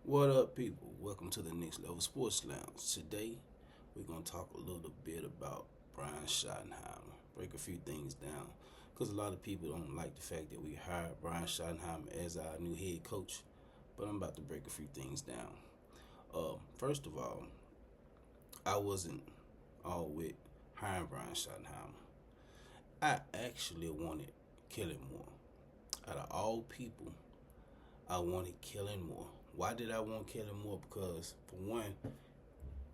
What up, people? Welcome to the Next Level Sports Lounge. Today, we're going to talk a little bit about Brian Schottenheimer. Break a few things down because a lot of people don't like the fact that we hired Brian Schottenheimer as our new head coach. But I'm about to break a few things down. First of all, I wasn't all with hiring Brian Schottenheimer. I actually wanted Kellen Moore. Out of all people, I wanted Kellen Moore. Why did I want Kellen Moore? Because for one,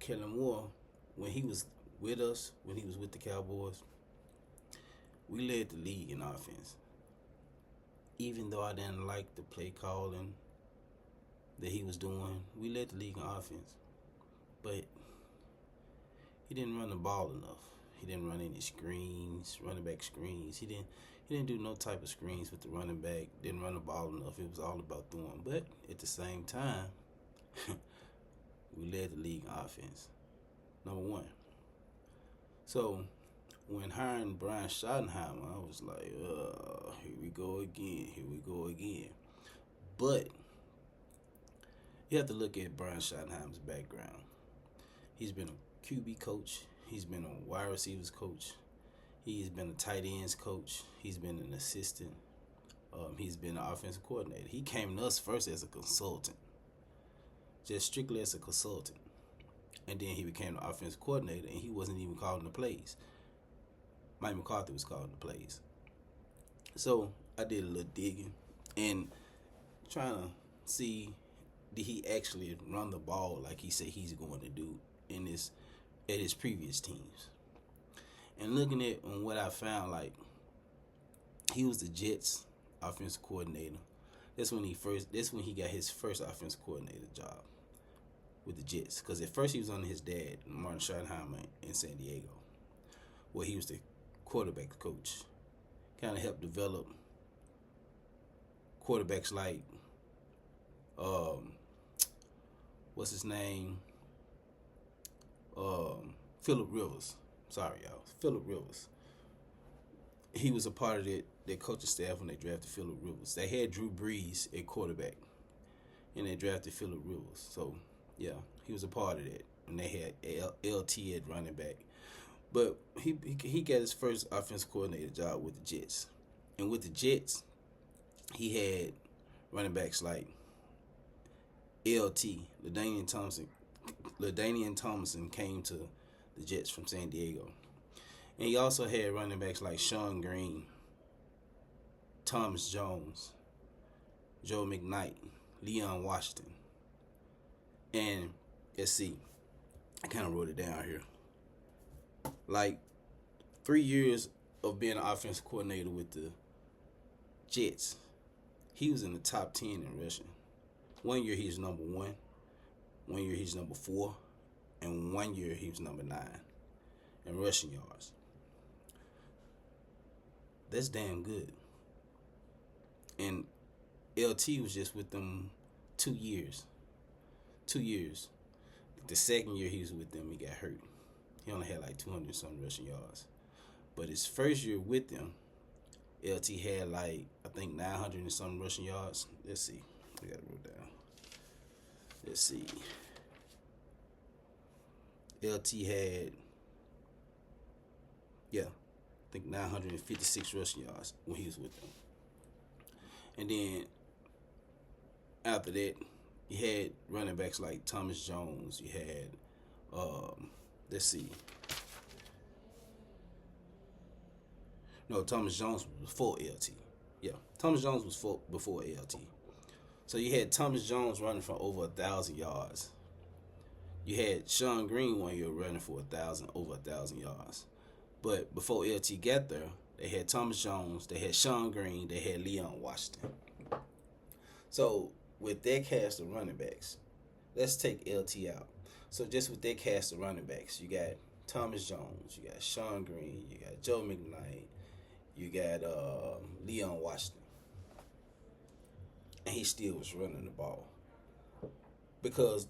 Kellen Moore, when he was with us, when he was with the Cowboys, we led the league in offense. Even though I didn't like the play calling that he was doing, we led the league in offense. But he didn't run the ball enough. He didn't run any screens, running back screens. He didn't do no type of screens with the running back. Didn't run the ball enough. It was all about throwing. But at the same time, we led the league in offense. Number one. So when hiring Brian Schottenheimer, I was like, here we go again. Here we go again. But you have to look at Brian Schottenheimer's background. He's been a QB coach. He's been a wide receivers coach. He's been a tight ends coach. He's been an assistant. He's been an offensive coordinator. He came to us first as a consultant, just strictly as a consultant. And then he became the offensive coordinator, and he wasn't even calling the plays. Mike McCarthy was calling the plays. So I did a little digging and trying to see, did he actually run the ball like he said he's going to do in this at his previous teams. And looking at on what I found, like he was the Jets offensive coordinator. That's when he got his first offensive coordinator job with the Jets. Because at first he was under his dad, Martin Schottenheimer, in San Diego, where he was the quarterback coach. Kind of helped develop quarterbacks like what's his name? Phillip Rivers. Sorry, y'all. Phillip Rivers. He was a part of that coaching staff when they drafted Phillip Rivers. They had Drew Brees at quarterback, and they drafted Phillip Rivers. So, yeah, he was a part of that. And they had LT at running back. But he got his first offensive coordinator job with the Jets. And with the Jets, he had running backs like LT, LaDainian Thompson came to the Jets from San Diego. And he also had running backs like Sean Green, Thomas Jones, Joe McKnight, Leon Washington. And let's see, I kind of wrote it down here. Like 3 years of being an offensive coordinator with the Jets, he was in the top 10 in rushing. 1 year he was number 1. 1 year he's number 4. And 1 year he was number 9 in rushing yards. That's damn good. And LT was just with them 2 years. 2 years. The second year he was with them, he got hurt. He only had like 200 something rushing yards. But his first year with them, LT had like, I think 900 and something rushing yards. Let's see. I got it wrote down. Let's see. LT had, I think 956 rushing yards when he was with them. And then after that, you had running backs like Thomas Jones. You had, let's see. No, Thomas Jones was before LT. Yeah, Thomas Jones was before LT. So you had Thomas Jones running for over 1,000 yards. You had Sean Green 1 year running for over 1,000 yards. But before LT got there, they had Thomas Jones, they had Sean Green, they had Leon Washington. So with that cast of running backs, let's take LT out. So just with that cast of running backs, you got Thomas Jones, you got Sean Green, you got Joe McKnight, you got Leon Washington. And he still was running the ball. Because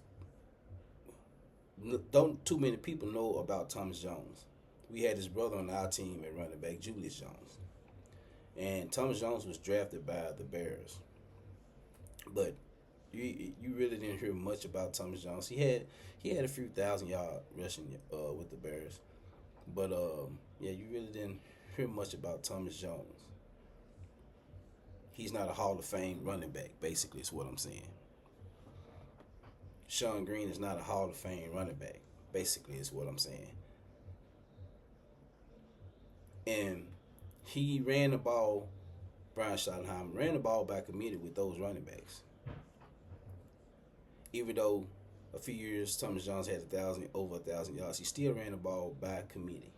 don't too many people know about Thomas Jones. We had his brother on our team at running back, Julius Jones. And Thomas Jones was drafted by the Bears. But You really didn't hear much about Thomas Jones. He had a few thousand yard rushing with the Bears, but yeah, you really didn't hear much about Thomas Jones. He's not a Hall of Fame running back. Basically, is what I'm saying. Sean Green is not a Hall of Fame running back. Basically, is what I'm saying. And he ran the ball. Brian Schottenheimer ran the ball by committee with those running backs. Even though a few years Thomas Jones had over 1,000 yards, he still ran the ball by committee.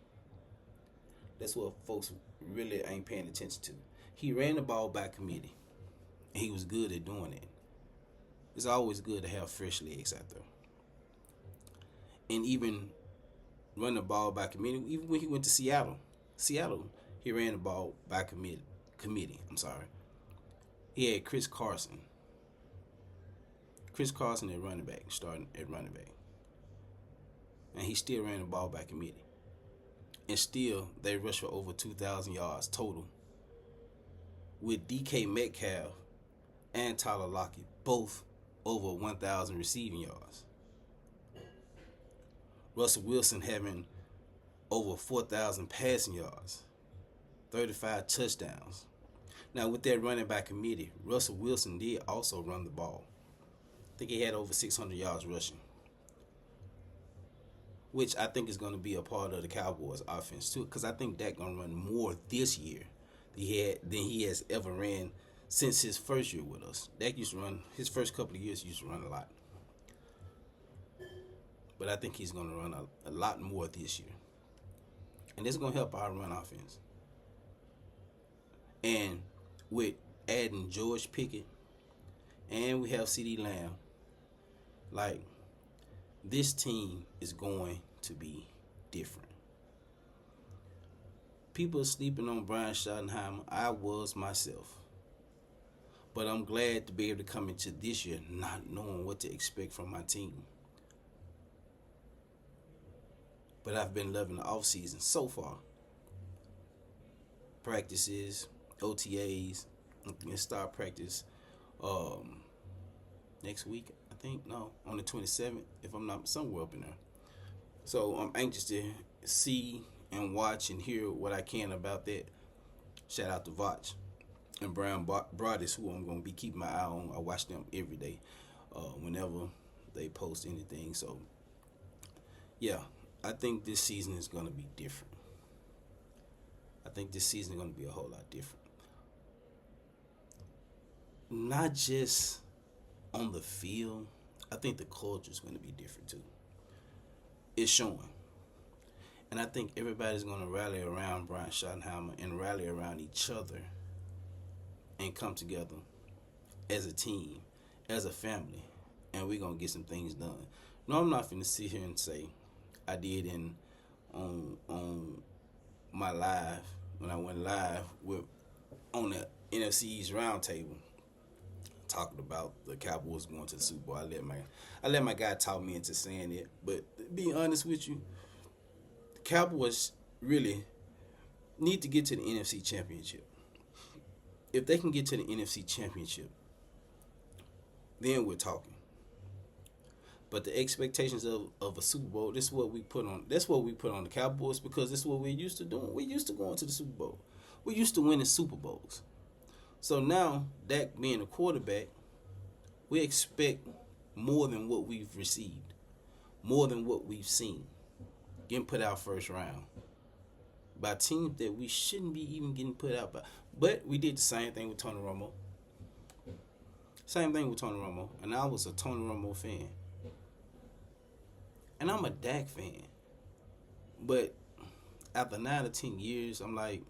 That's what folks really ain't paying attention to. He ran the ball by committee, and he was good at doing it. It's always good to have fresh legs out there. And even run the ball by committee, even when he went to Seattle, he ran the ball by committee. I'm sorry. He had Chris Carson at running back, starting at running back. And he still ran the ball by committee. And still, they rushed for over 2,000 yards total. With DK Metcalf and Tyler Lockett both over 1,000 receiving yards. Russell Wilson having over 4,000 passing yards. 35 touchdowns. Now, with that running back committee, Russell Wilson did also run the ball. I think he had over 600 yards rushing, which I think is going to be a part of the Cowboys' offense too, because I think Dak going to run more this year than he has ever ran since his first year with us. Dak used to run, his first couple of years, he used to run a lot. But I think he's going to run a lot more this year. And this is going to help our run offense. And with adding George Pickett, and we have CeeDee Lamb, like, this team is going to be different. People are sleeping on Brian Schottenheimer. I was myself. But I'm glad to be able to come into this year not knowing what to expect from my team. But I've been loving the offseason so far. Practices, OTAs, and start practice next week, I think. No, on the 27th, if I'm not, somewhere up in there. So I'm anxious to see and watch and hear what I can about that. Shout out to Vach and Brown Broadus, who I'm going to be keeping my eye on. I watch them every day whenever they post anything. So, yeah, I think this season is going to be different. I think this season is going to be a whole lot different. Not just on the field. I think the culture is going to be different too. It's showing. And I think everybody's going to rally around Brian Schottenheimer and rally around each other and come together as a team, as a family, and we're going to get some things done. No, I'm not finna sit here and say I did on my live, when I went live on the NFC East roundtable, talking about the Cowboys going to the Super Bowl. I let my guy talk me into saying it. But to be honest with you, the Cowboys really need to get to the NFC Championship. If they can get to the NFC Championship, then we're talking. But the expectations of a Super Bowl, that's what we put on the Cowboys, because that's what we're used to doing. We're used to going to the Super Bowl. We're used to winning Super Bowls. So now, Dak being a quarterback, we expect more than what we've received, more than what we've seen, getting put out first round by teams that we shouldn't be even getting put out by. But we did the same thing with Tony Romo. And I was a Tony Romo fan. And I'm a Dak fan. But after 9 or 10 years, I'm like,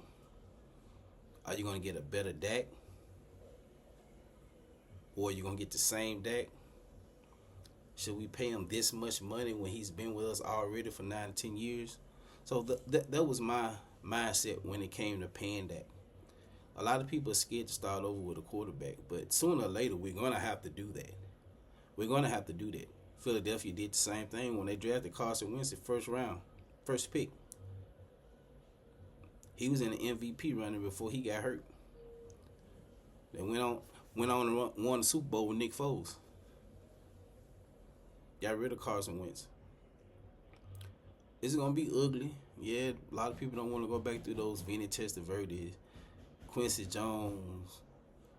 are you going to get a better Dak? Or are you going to get the same Dak? Should we pay him this much money when he's been with us already for 9 to 10 years? So that was my mindset when it came to paying Dak. A lot of people are scared to start over with a quarterback, but sooner or later we're going to have to do that. Philadelphia did the same thing when they drafted Carson Wentz first round, first pick. He was in the MVP running before he got hurt. They went on and won the Super Bowl with Nick Foles. got rid of Carson Wentz. It's gonna be ugly. Yeah, a lot of people don't want to go back through those Vinny Testaverdes, Quincy Jones,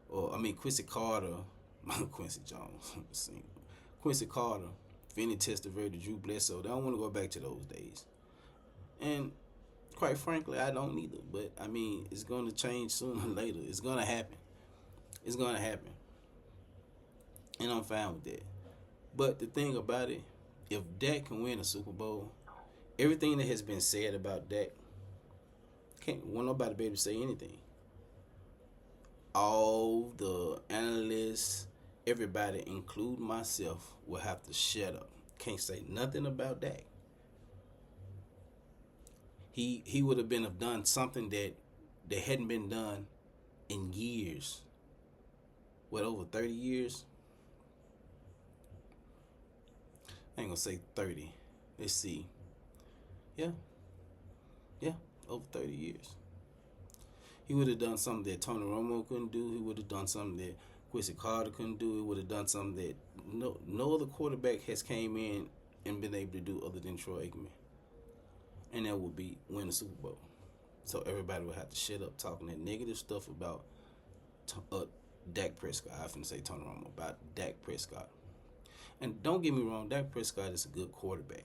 Quincy Carter, Quincy Jones, Quincy Carter, Vinny Testaverde, Drew Bledsoe. They don't want to go back to those days. And quite frankly, I don't either. But I mean, it's going to change sooner or later. It's going to happen. It's going to happen. And I'm fine with that. But the thing about it, if Dak can win a Super Bowl, everything that has been said about Dak, won't nobody be able to say anything. All the analysts, everybody, including myself, will have to shut up. Can't say nothing about Dak. He would have done something that hadn't been done in years. What, over 30 years? I ain't gonna say 30. Let's see. Yeah, over 30 years. He would have done something that Tony Romo couldn't do. He would have done something that Quincy Carter couldn't do. He would have done something that no other quarterback has came in and been able to do other than Troy Aikman. And that would be win the Super Bowl. So everybody would have to shut up talking that negative stuff about Dak Prescott. I finna say Tony Romo, about Dak Prescott. And don't get me wrong, Dak Prescott is a good quarterback.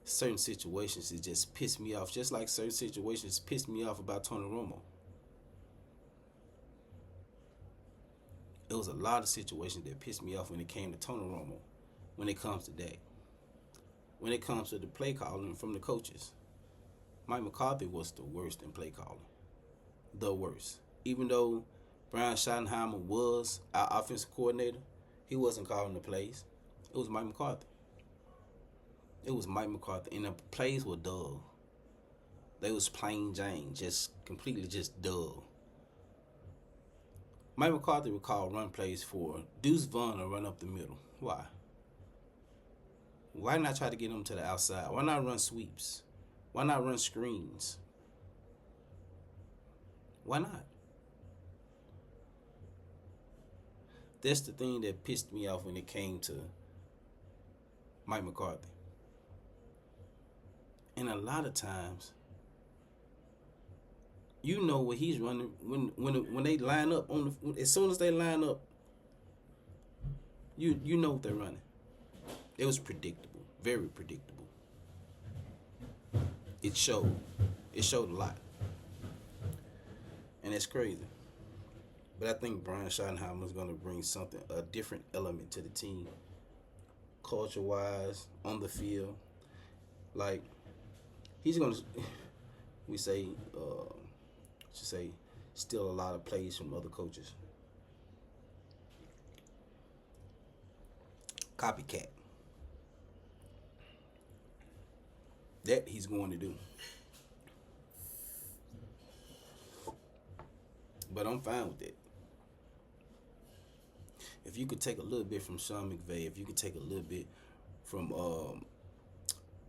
Certain situations, it just piss me off. Just like certain situations piss me off about Tony Romo. It was a lot of situations that pissed me off when it came to Tony Romo. When it comes to Dak. When it comes to the play calling from the coaches. Mike McCarthy was the worst in play calling. The worst. Even though Brian Schottenheimer was our offensive coordinator, he wasn't calling the plays. It was Mike McCarthy. It was Mike McCarthy. And the plays were dull. They was plain Jane. Just completely just dull. Mike McCarthy would call run plays for Deuce Vaughn to run up the middle. Why? Why not try to get him to the outside? Why not run sweeps? Why not run screens? Why not? That's the thing that pissed me off when it came to Mike McCarthy. And a lot of times, you know what he's running when they line up as soon as they line up, you know what they're running. It was predictable, very predictable. It showed a lot, and it's crazy. But I think Brian Schottenheimer is going to bring a different element to the team, culture-wise, on the field. Like, he's going to, steal a lot of plays from other coaches. Copycat. That he's going to do. But I'm fine with that. If you could take a little bit from Sean McVay, if you could take a little bit from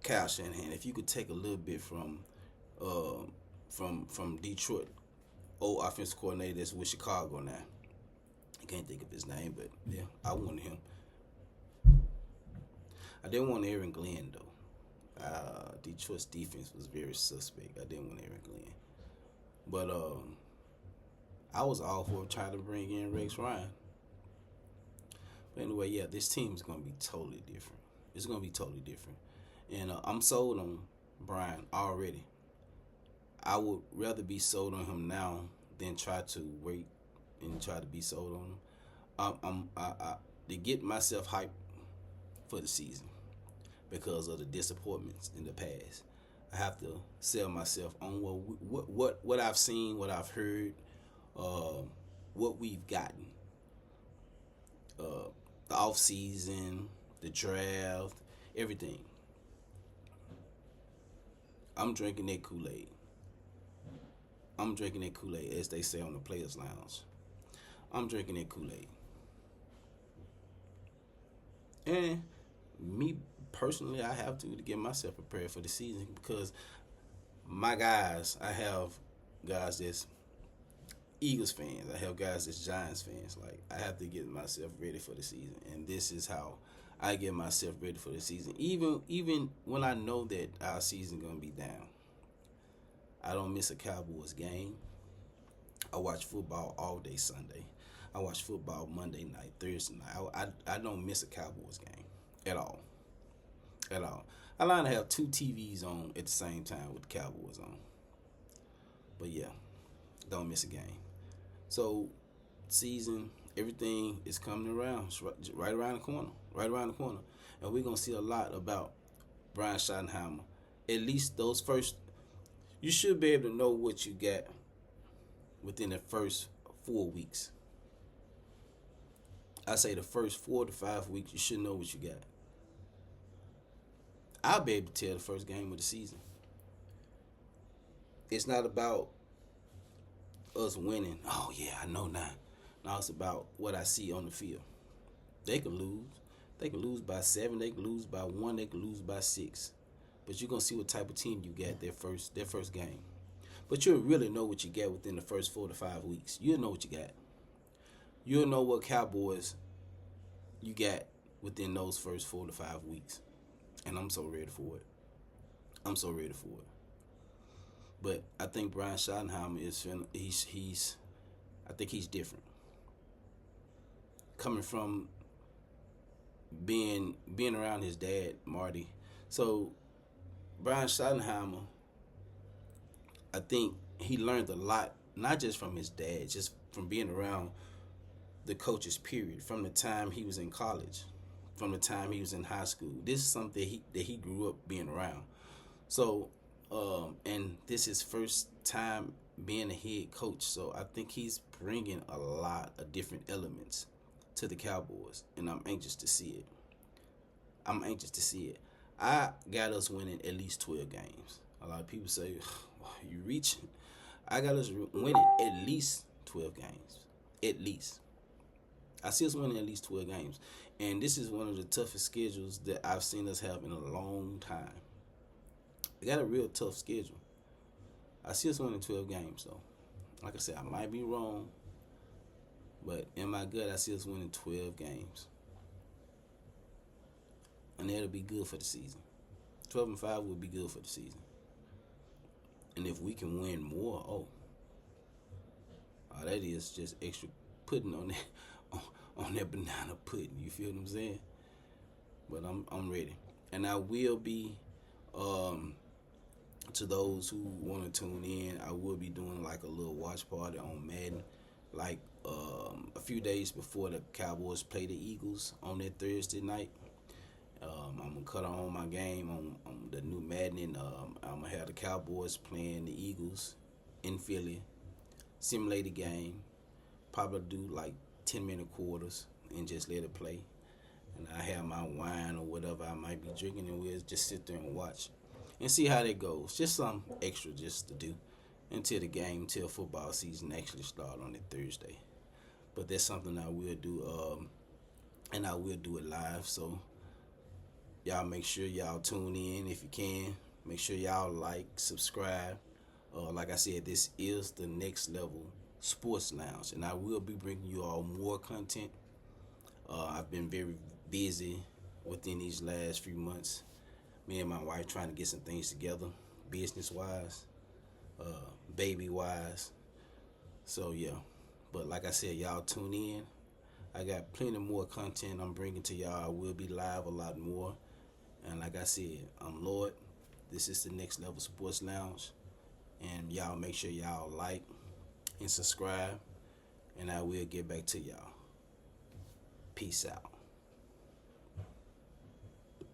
Kyle Shanahan, if you could take a little bit from Detroit, old offensive coordinator that's with Chicago now. I can't think of his name, but yeah, I wanted him. I didn't want Aaron Glenn though. Detroit's defense was very suspect. I didn't want Aaron Glenn, but I was all for trying to bring in Rex Ryan. But anyway, yeah, this team is gonna be totally different. It's gonna be totally different, and I'm sold on Brian already. I would rather be sold on him now than try to wait and try to be sold on him. To get myself hyped for the season because of the disappointments in the past. I have to sell myself on what I've seen, what I've heard, what we've gotten. The off season, the draft, everything. I'm drinking that Kool-Aid. I'm drinking that Kool-Aid, as they say on the Players Lounge. I'm drinking that Kool-Aid. And me personally, I have to get myself prepared for the season because my guys, I have guys that's Eagles fans. I have guys that's Giants fans. Like, I have to get myself ready for the season. And this is how I get myself ready for the season. Even when I know that our season gonna be down, I don't miss a Cowboys game. I watch football all day Sunday. I watch football Monday night, Thursday night. I don't miss a Cowboys game at all, at all. I line to have two TVs on at the same time with the Cowboys on. But yeah, don't miss a game. So season, everything is coming around. It's right around the corner. Right around the corner. And we're gonna see a lot about Brian Schottenheimer. At least those first, you should be able to know what you got within the first 4 weeks. I say the first 4 to 5 weeks, you should know what you got. I'll be able to tell the first game of the season. It's not about us winning. Oh yeah, I know now. Now it's about what I see on the field. They can lose. They can lose by 7. They can lose by 1. They can lose by 6. But you're gonna see what type of team you got their first game. But you'll really know what you get within the first 4 to 5 weeks. You'll know what you got. You'll know what Cowboys you got within those first 4 to 5 weeks. And I'm so ready for it. I'm so ready for it. But I think Brian Schottenheimer he's I think he's different. Coming from being around his dad, Marty. So Brian Schottenheimer, I think he learned a lot, not just from his dad, just from being around the coaches, period, from the time he was in college, from the time he was in high school. This is something that he grew up being around. So, and this is his first time being a head coach. So I think he's bringing a lot of different elements to the Cowboys, and I'm anxious to see it. I'm anxious to see it. I got us winning at least 12 games. A lot of people say, you reaching. I got us winning at least 12 games. At least. I see us winning at least 12 games. And this is one of the toughest schedules that I've seen us have in a long time. We got a real tough schedule. I see us winning 12 games, though. Like I said, I might be wrong. But in my gut, I see us winning 12 games. And that'll be good for the season. 12-5 will be good for the season. And if we can win more, that is just extra pudding on that banana pudding. You feel what I'm saying? But I'm ready, and I will be. To those who want to tune in, I will be doing like a little watch party on Madden, like a few days before the Cowboys play the Eagles on that Thursday night. I'm gonna cut on my game on the new Madden, and I'm gonna have the Cowboys playing the Eagles in Philly, simulate the game, probably do like 10-minute quarters and just let it play. And I have my wine or whatever I might be drinking, and we'll just sit there and watch and see how that goes. Just something extra just to do until football season actually start on that Thursday. But that's something I will do, and I will do it live. So y'all make sure y'all tune in if you can. Make sure y'all like, subscribe. Like I said, this is the Next Level Sports Lounge, and I will be bringing you all more content. I've been very busy within these last few months. Me and my wife trying to get some things together, business-wise, baby-wise. So, yeah. But like I said, y'all tune in. I got plenty more content I'm bringing to y'all. I will be live a lot more. And like I said, I'm Lord. This is the Next Level Sports Lounge. And y'all make sure y'all like and subscribe. And I will get back to y'all. Peace out.